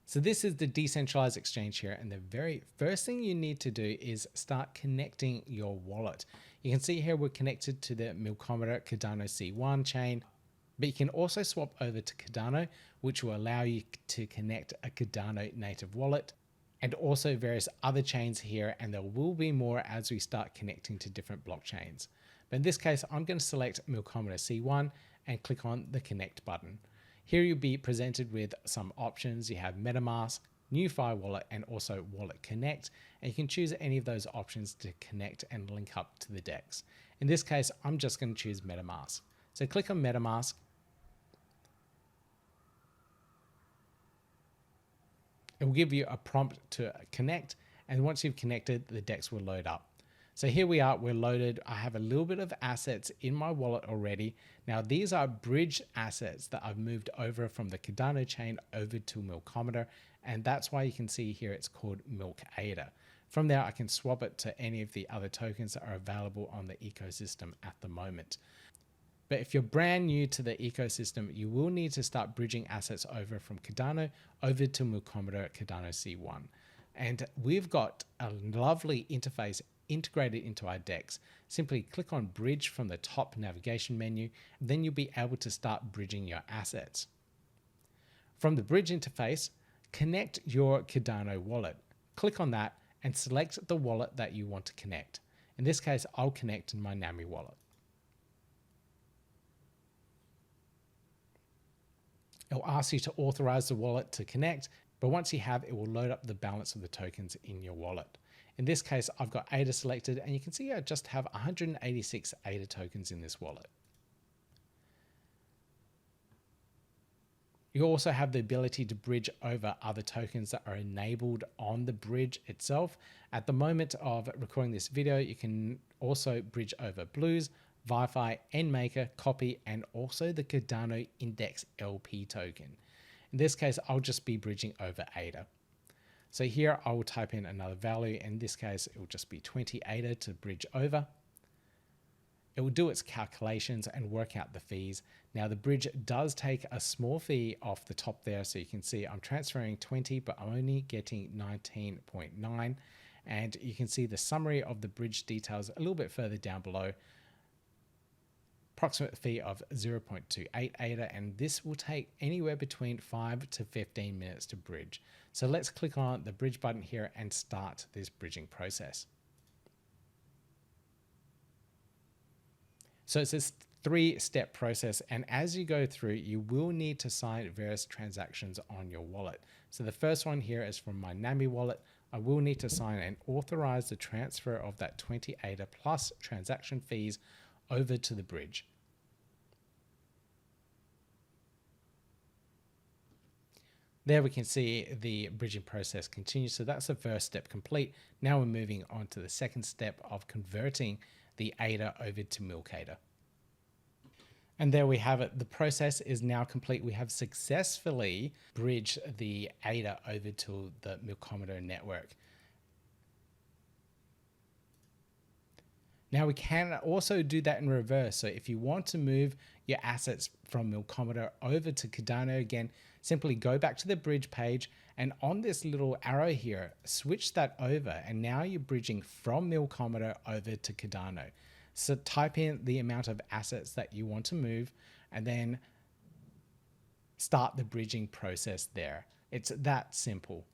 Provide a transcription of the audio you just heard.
So this is the decentralized exchange here, and the very first thing you need to do is start connecting your wallet. You can see here we're connected to the Milkometer Cardano C1 chain, but you can also swap over to Cardano, which will allow you to connect a Cardano native wallet, and also various other chains here, and there will be more as we start connecting to different blockchains. But in this case, I'm going to select Milkometer C1 and click on the connect button. Here you'll be presented with some options. You have MetaMask, NuFi Wallet, and also Wallet Connect. And you can choose any of those options to connect and link up to the DEX. In this case, I'm just going to choose MetaMask. So click on MetaMask. It will give you a prompt to connect. And once you've connected, the DEX will load up. So here we are, we're loaded. I have a little bit of assets in my wallet already. Now these are bridge assets that I've moved over from the Cardano chain over to Milkometer. And that's why you can see here it's called Milk ADA. From there, I can swap it to any of the other tokens that are available on the ecosystem at the moment. But if you're brand new to the ecosystem, you will need to start bridging assets over from Cardano over to Milkometer Cardano C1. And we've got a lovely interface integrated into our DEX. Simply click on bridge from the top navigation menu, then you'll be able to start bridging your assets. From the bridge interface, connect your Cardano wallet. Click on that and select the wallet that you want to connect. In this case, I'll connect my NAMI wallet. It'll ask you to authorize the wallet to connect, but once you have, it will load up the balance of the tokens in your wallet. In this case, I've got ADA selected, and you can see I just have 186 ADA tokens in this wallet. You also have the ability to bridge over other tokens that are enabled on the bridge itself. At the moment of recording this video, you can also bridge over Blues, Wi-Fi, NMaker, Copy, and also the Cardano Index LP token. In this case, I'll just be bridging over ADA. So here I will type in another value. In this case, it will just be 20 ADA to bridge over. It will do its calculations and work out the fees. Now the bridge does take a small fee off the top there. So you can see I'm transferring 20, but I'm only getting 19.9. And you can see the summary of the bridge details a little bit further down below. Approximate fee of 0.28 ADA, and this will take anywhere between 5 to 15 minutes to bridge. So let's click on the bridge button here and start this bridging process. So it's this 3-step process, and as you go through, you will need to sign various transactions on your wallet. So the first one here is from my NAMI wallet. I will need to sign and authorize the transfer of that 20 ADA plus transaction fees over to the bridge. There we can see the bridging process continue. So that's the first step complete. Now we're moving on to the second step of converting the ADA over to Milk ADA. And there we have it. The process is now complete. We have successfully bridged the ADA over to the Milkometer network. Now we can also do that in reverse. So if you want to move your assets from Milkometer over to Cardano again, simply go back to the bridge page, and on this little arrow here, switch that over, and now you're bridging from Milkometer over to Cardano. So type in the amount of assets that you want to move and then start the bridging process there. It's that simple.